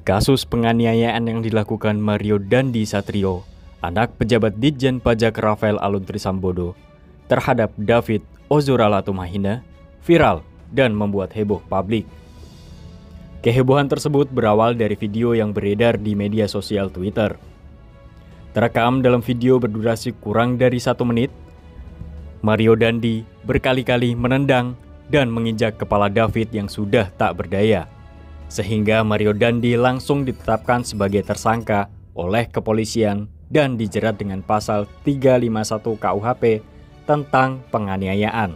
Kasus penganiayaan yang dilakukan Mario Dandi Satrio, anak pejabat Ditjen Pajak Rafael Alun Trisambodo, terhadap David Ozora Latumahina, viral dan membuat heboh publik. Kehebohan tersebut berawal dari video yang beredar di media sosial Twitter. Terekam dalam video berdurasi kurang dari 1 menit, Mario Dandi berkali-kali menendang dan menginjak kepala David yang sudah tak berdaya, sehingga Mario Dandi langsung ditetapkan sebagai tersangka oleh kepolisian dan dijerat dengan pasal 351 KUHP tentang penganiayaan.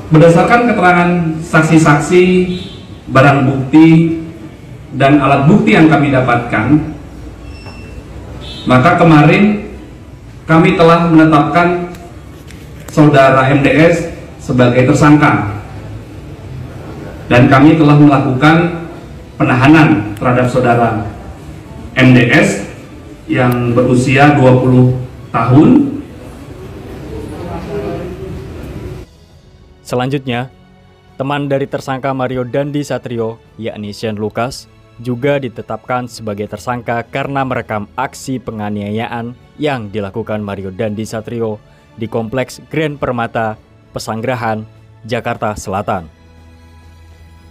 Berdasarkan keterangan saksi-saksi, barang bukti, dan alat bukti yang kami dapatkan, maka kemarin kami telah menetapkan saudara MDS sebagai tersangka. Dan kami telah melakukan penahanan terhadap saudara MDS yang berusia 20 tahun. Selanjutnya, teman dari tersangka Mario Dandi Satrio, yakni Shane Lucas, juga ditetapkan sebagai tersangka karena merekam aksi penganiayaan yang dilakukan Mario Dandi Satrio di Kompleks Grand Permata, Pesanggerahan, Jakarta Selatan.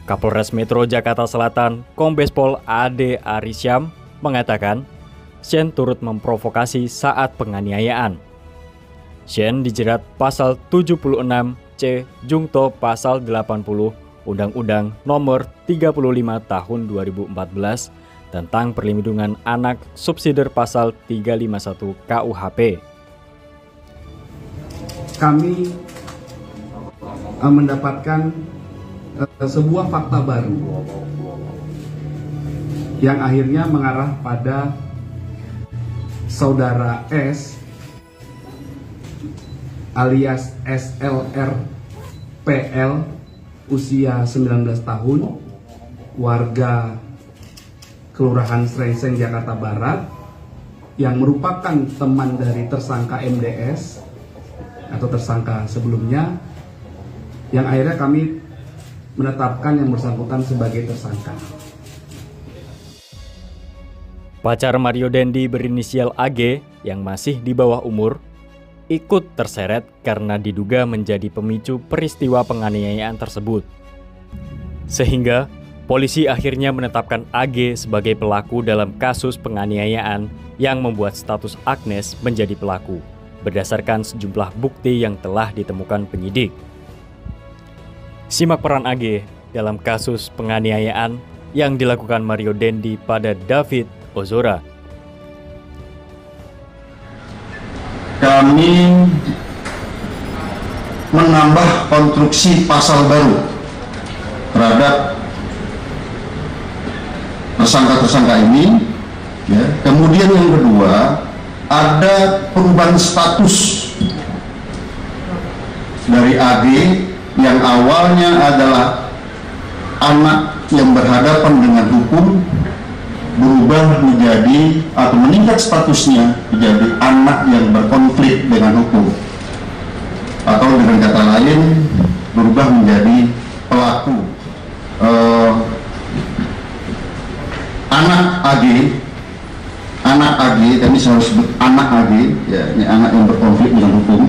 Kapolres Metro Jakarta Selatan, Kombes Pol Ade Arisyam, mengatakan Shane turut memprovokasi saat penganiayaan. Shane dijerat pasal 76C Jungto pasal 80 Undang-Undang Nomor 35 Tahun 2014 tentang Perlindungan Anak subsidiar pasal 351 KUHP. Kami mendapatkan sebuah fakta baru yang akhirnya mengarah pada saudara S alias SLRPL usia 19 tahun, warga Kelurahan Srengseng, Jakarta Barat, yang merupakan teman dari tersangka MDS atau tersangka sebelumnya, yang akhirnya kami menetapkan yang bersangkutan sebagai tersangka. Pacar Mario Dandi berinisial AG yang masih di bawah umur ikut terseret karena diduga menjadi pemicu peristiwa penganiayaan tersebut. Sehingga polisi akhirnya menetapkan AG sebagai pelaku dalam kasus penganiayaan yang membuat status Agnes menjadi pelaku berdasarkan sejumlah bukti yang telah ditemukan penyidik. Simak peran AG dalam kasus penganiayaan yang dilakukan Mario Dandi pada David Ozora. Kami menambah konstruksi pasal baru terhadap tersangka-tersangka ini. Ya. Kemudian yang kedua, ada perubahan status dari AG yang awalnya adalah anak yang berhadapan dengan hukum, berubah menjadi atau meningkat statusnya menjadi anak yang berkonflik dengan hukum, atau dengan kata lain berubah menjadi pelaku. Anak AG, kami selalu sebut anak AG, ya, ini anak yang berkonflik dengan hukum.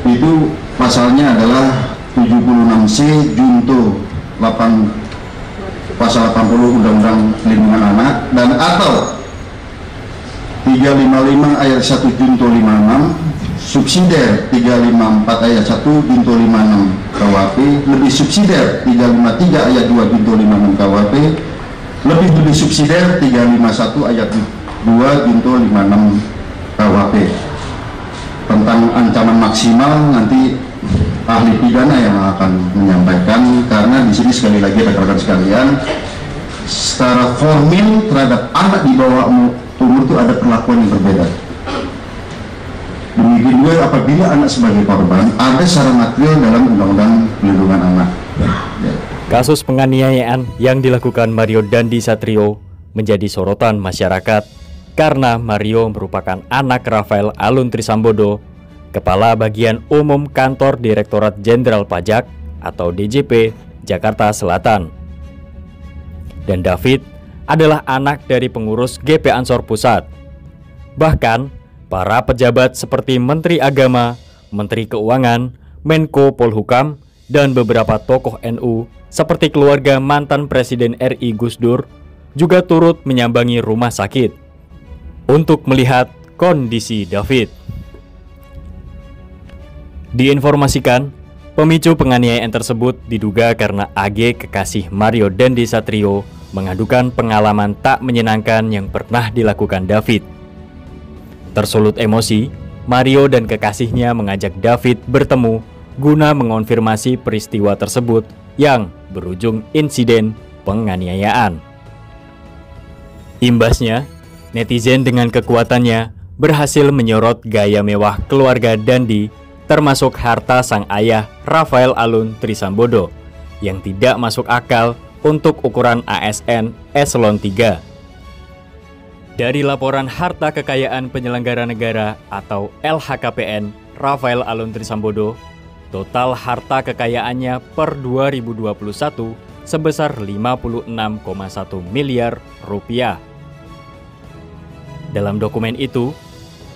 Itu pasalnya adalah 76C Junto 8 pasal 80 Undang-Undang Perlindungan Anak, dan atau 355 ayat 1 Junto 56 subsidiar 354 ayat 1 Junto 56 KUHP lebih subsidiar 353 ayat 2 Junto 56 KUHP lebih subsidiar 351 ayat 2 Junto 56 KUHP. Tentang ancaman maksimal nanti ahli pidana yang akan menyampaikan, karena di sini sekali lagi rekan-rekan sekalian, secara formil terhadap anak di bawah umur itu ada perlakuan yang berbeda. Demikian juga apabila anak sebagai korban ada secara material dalam Undang-Undang Perlindungan Anak. Kasus penganiayaan yang dilakukan Mario Dandi Satrio menjadi sorotan masyarakat karena Mario merupakan anak Rafael Alun Trisambodo, Kepala Bagian Umum Kantor Direktorat Jenderal Pajak atau DJP Jakarta Selatan. Dan David adalah anak dari pengurus GP Ansor Pusat. Bahkan, para pejabat seperti Menteri Agama, Menteri Keuangan, Menko Polhukam, dan beberapa tokoh NU seperti keluarga mantan Presiden RI Gus Dur juga turut menyambangi rumah sakit untuk melihat kondisi David. Diinformasikan, pemicu penganiayaan tersebut diduga karena AG kekasih Mario Dandi Satrio mengadukan pengalaman tak menyenangkan yang pernah dilakukan David. Tersulut emosi, Mario dan kekasihnya mengajak David bertemu guna mengonfirmasi peristiwa tersebut yang berujung insiden penganiayaan. Imbasnya, netizen dengan kekuatannya berhasil menyorot gaya mewah keluarga Dandi, termasuk harta sang ayah Rafael Alun Trisambodo yang tidak masuk akal untuk ukuran ASN Eselon 3. Dari laporan harta kekayaan penyelenggara negara atau LHKPN Rafael Alun Trisambodo, total harta kekayaannya per 2021 sebesar 56,1 miliar rupiah. Dalam dokumen itu,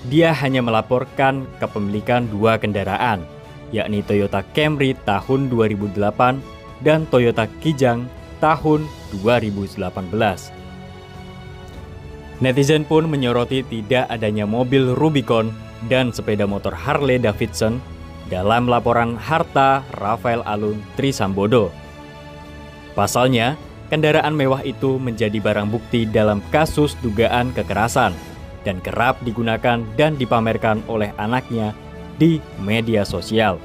dia hanya melaporkan kepemilikan 2 kendaraan, yakni Toyota Camry tahun 2008 dan Toyota Kijang tahun 2018. Netizen pun menyoroti tidak adanya mobil Rubicon dan sepeda motor Harley Davidson dalam laporan harta Rafael Alun Trisambodo. Pasalnya, kendaraan mewah itu menjadi barang bukti dalam kasus dugaan kekerasan dan kerap digunakan dan dipamerkan oleh anaknya di media sosial.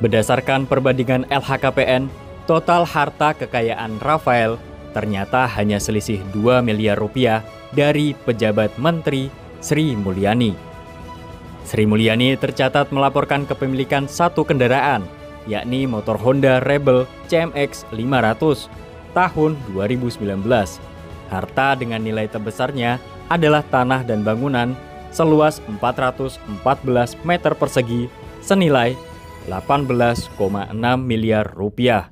Berdasarkan perbandingan LHKPN, total harta kekayaan Rafael ternyata hanya selisih 2 miliar rupiah dari pejabat Menteri Sri Mulyani. Sri Mulyani tercatat melaporkan kepemilikan 1 kendaraan, yakni motor Honda Rebel CMX 500 tahun 2019. Harta dengan nilai terbesarnya adalah tanah dan bangunan seluas 414 meter persegi senilai 18,6 miliar rupiah.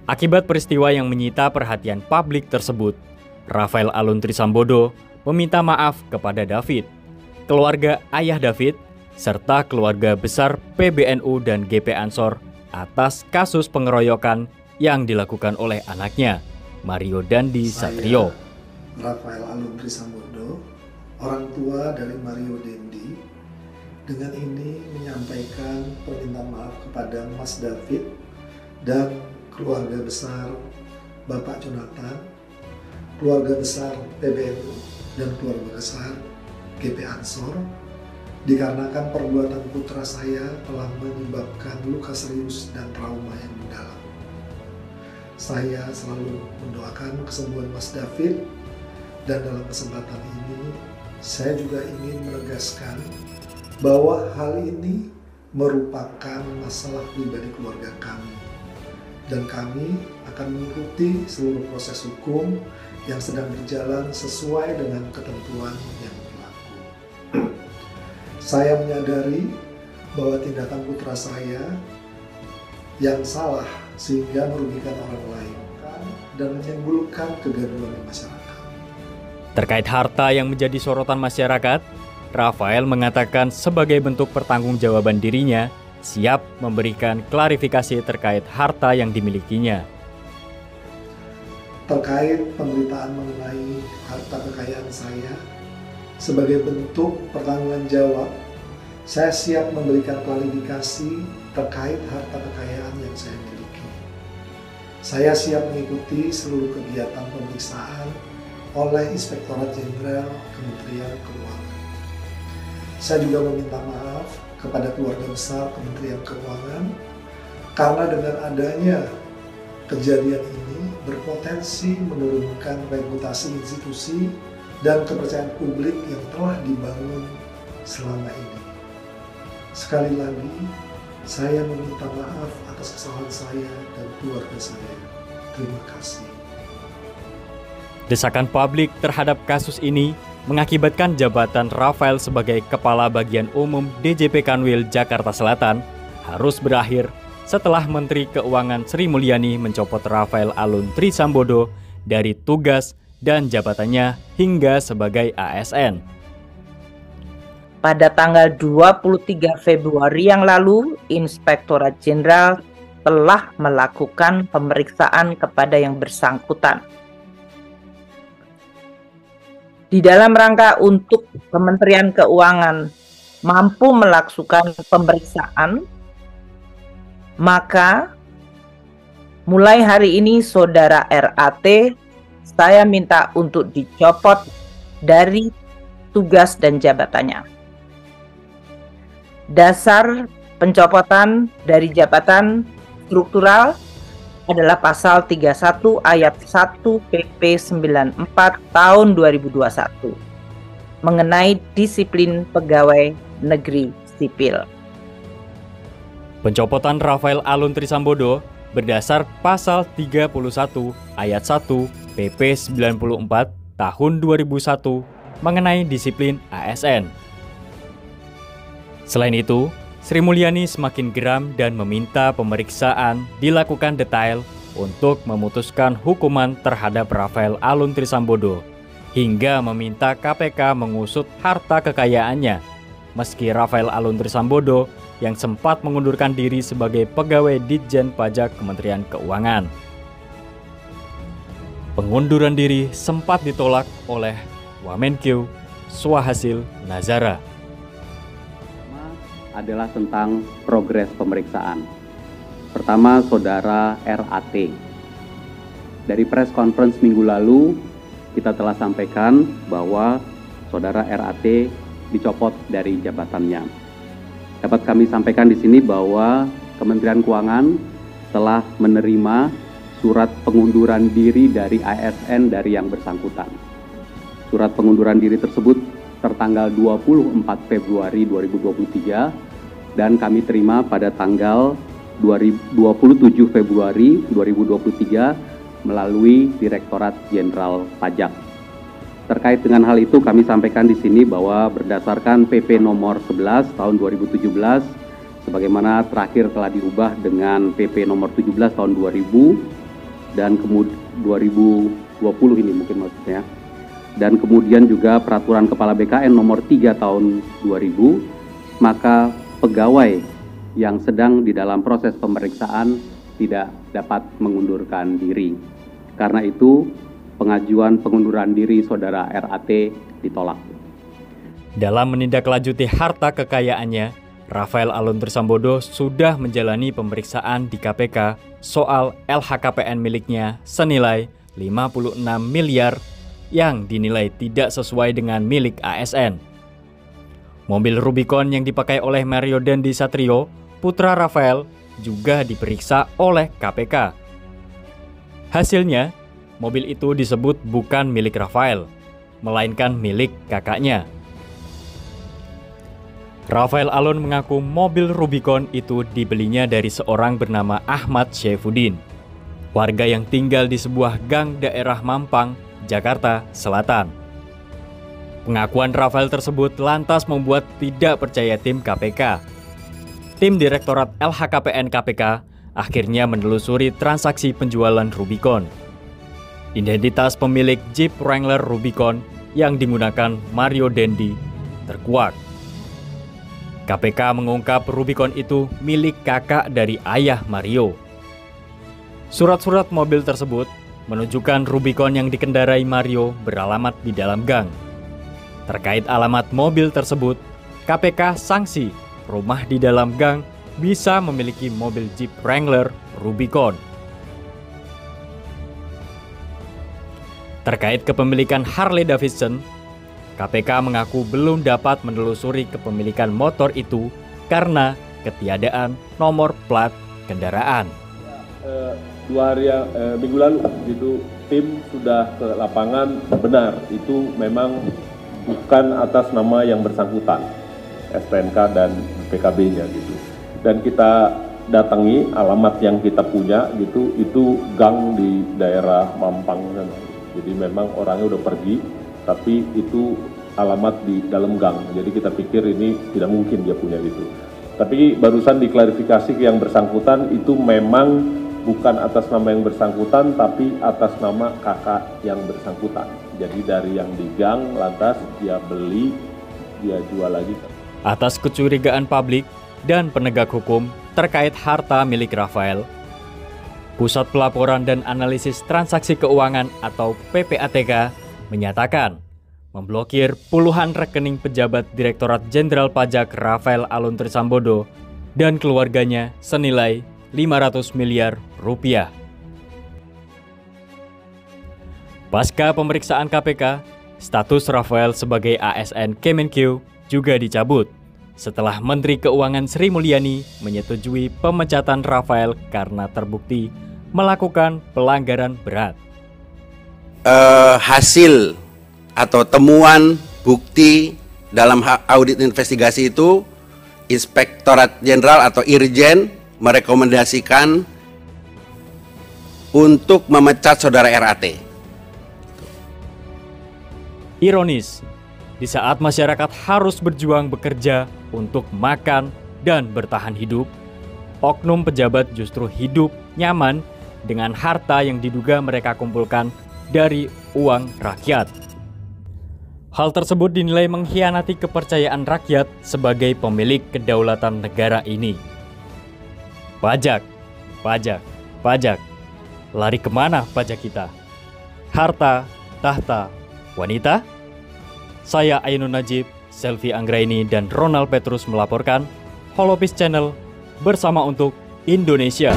Akibat peristiwa yang menyita perhatian publik tersebut, Rafael Alun Trisambodo meminta maaf kepada David, keluarga ayah David, serta keluarga besar PBNU dan GP Ansor atas kasus pengeroyokan yang dilakukan oleh anaknya, Mario Dandi Satrio. Rafael Alun Trisambodo, orang tua dari Mario Dandi, dengan ini menyampaikan permintaan maaf kepada Mas David dan keluarga besar Bapak Jonathan, keluarga besar PBNU, dan keluarga besar GP Ansor, dikarenakan perbuatan putra saya telah menyebabkan luka serius dan trauma yang mendalam. Saya selalu mendoakan kesembuhan Mas David, dan dalam kesempatan ini saya juga ingin menegaskan bahwa hal ini merupakan masalah pribadi keluarga kami, dan kami akan mengikuti seluruh proses hukum yang sedang berjalan sesuai dengan ketentuan yang berlaku. Saya menyadari bahwa tindakan putra saya yang salah sehingga merugikan orang lain dan menimbulkan kegaduhan di masyarakat. Terkait harta yang menjadi sorotan masyarakat, Rafael mengatakan sebagai bentuk pertanggungjawaban dirinya siap memberikan klarifikasi terkait harta yang dimilikinya. Terkait pemberitaan mengenai harta kekayaan saya, sebagai bentuk pertanggungan jawab, saya siap memberikan klarifikasi terkait harta kekayaan yang saya miliki. Saya siap mengikuti seluruh kegiatan pemeriksaan oleh Inspektorat Jenderal Kementerian Keuangan. Saya juga meminta maaf kepada keluarga besar Kementerian Keuangan karena dengan adanya kejadian ini berpotensi menurunkan reputasi institusi dan kepercayaan publik yang telah dibangun selama ini. Sekali lagi, saya meminta maaf atas kesalahan saya dan keluarga saya. Terima kasih. Desakan publik terhadap kasus ini mengakibatkan jabatan Rafael sebagai Kepala Bagian Umum DJP Kanwil Jakarta Selatan harus berakhir setelah Menteri Keuangan Sri Mulyani mencopot Rafael Alun Trisambodo dari tugas dan jabatannya hingga sebagai ASN. Pada tanggal 23 Februari yang lalu, Inspektorat Jenderal telah melakukan pemeriksaan kepada yang bersangkutan. Di dalam rangka untuk Kementerian Keuangan mampu melakukan pemeriksaan, maka mulai hari ini Saudara RAT saya minta untuk dicopot dari tugas dan jabatannya. Dasar pencopotan dari jabatan struktural adalah pasal 31 ayat 1 PP 94 tahun 2021 mengenai disiplin pegawai negeri sipil. Pencopotan Rafael Alun Trisambodo berdasar pasal 31 ayat 1 PP 94 tahun 2001 mengenai disiplin ASN. Selain itu, Sri Mulyani semakin geram dan meminta pemeriksaan dilakukan detail untuk memutuskan hukuman terhadap Rafael Alun Trisambodo hingga meminta KPK mengusut harta kekayaannya, meski Rafael Alun Trisambodo yang sempat mengundurkan diri sebagai pegawai Ditjen Pajak Kementerian Keuangan. Pengunduran diri sempat ditolak oleh Wamenkeu Swahasil Nazara. Adalah tentang progres pemeriksaan. Pertama, Saudara RAT. Dari press conference minggu lalu, kita telah sampaikan bahwa Saudara RAT dicopot dari jabatannya. Dapat kami sampaikan di sini bahwa Kementerian Keuangan telah menerima surat pengunduran diri dari ASN dari yang bersangkutan. Surat pengunduran diri tersebut tertanggal 24 Februari 2023 dan kami terima pada tanggal 27 Februari 2023 melalui Direktorat Jenderal Pajak. Terkait dengan hal itu kami sampaikan di sini bahwa berdasarkan PP nomor 11 tahun 2017 sebagaimana terakhir telah diubah dengan PP nomor 17 tahun 2000 dan kemudian 2020 ini mungkin maksudnya. Dan kemudian juga peraturan Kepala BKN nomor 3 tahun 2000, maka pegawai yang sedang di dalam proses pemeriksaan tidak dapat mengundurkan diri. Karena itu, pengajuan pengunduran diri Saudara RAT ditolak. Dalam menindaklanjuti harta kekayaannya, Rafael Alun Trisambodo sudah menjalani pemeriksaan di KPK soal LHKPN miliknya senilai 56 miliar yang dinilai tidak sesuai dengan milik ASN. Mobil Rubicon yang dipakai oleh Mario Dandi Satrio, putra Rafael, juga diperiksa oleh KPK. Hasilnya, mobil itu disebut bukan milik Rafael, melainkan milik kakaknya. Rafael Alun mengaku mobil Rubicon itu dibelinya dari seorang bernama Ahmad Syaifuddin, warga yang tinggal di sebuah gang daerah Mampang, Jakarta Selatan. Pengakuan Rafael tersebut lantas membuat tidak percaya tim KPK. Tim Direktorat LHKPN KPK akhirnya menelusuri transaksi penjualan Rubicon. Identitas pemilik Jeep Wrangler Rubicon yang digunakan Mario Dandi terkuak. KPK mengungkap Rubicon itu milik kakak dari ayah Mario. Surat-surat mobil tersebut menunjukkan Rubicon yang dikendarai Mario beralamat di dalam gang. Terkait alamat mobil tersebut, KPK sanksi rumah di dalam gang bisa memiliki mobil Jeep Wrangler Rubicon. Terkait kepemilikan Harley Davidson, KPK mengaku belum dapat menelusuri kepemilikan motor itu karena ketiadaan nomor plat kendaraan. 2 hari minggu lalu gitu tim sudah ke lapangan, benar itu memang bukan atas nama yang bersangkutan STNK dan PKB-nya gitu, dan kita datangi alamat yang kita punya gitu, itu gang di daerah Mampang, jadi memang orangnya udah pergi tapi itu alamat di dalam gang. Jadi kita pikir ini tidak mungkin dia punya itu. Tapi barusan diklarifikasi yang bersangkutan itu memang bukan atas nama yang bersangkutan, tapi atas nama kakak yang bersangkutan. Jadi dari yang di gang, lantas dia beli, dia jual lagi. Atas kecurigaan publik dan penegak hukum terkait harta milik Rafael, Pusat Pelaporan dan Analisis Transaksi Keuangan atau PPATK menyatakan memblokir puluhan rekening pejabat Direktorat Jenderal Pajak Rafael Alun Trisambodo dan keluarganya senilai 500 miliar rupiah. Pasca pemeriksaan KPK, status Rafael sebagai ASN Kemenkeu juga dicabut setelah Menteri Keuangan Sri Mulyani menyetujui pemecatan Rafael karena terbukti melakukan pelanggaran berat. Hasil atau temuan bukti dalam audit investigasi itu, Inspektorat Jenderal atau Irjen merekomendasikan untuk memecat saudara RAT. Ironis, di saat masyarakat harus berjuang bekerja untuk makan dan bertahan hidup, oknum pejabat justru hidup nyaman dengan harta yang diduga mereka kumpulkan dari uang rakyat. Hal tersebut dinilai mengkhianati kepercayaan rakyat sebagai pemilik kedaulatan negara ini. Pajak, pajak, pajak. Lari kemana pajak kita? Harta, tahta, wanita? Saya Ainun Najib, Selvi Anggraini, dan Ronald Petrus melaporkan. Holopis Channel bersama untuk Indonesia.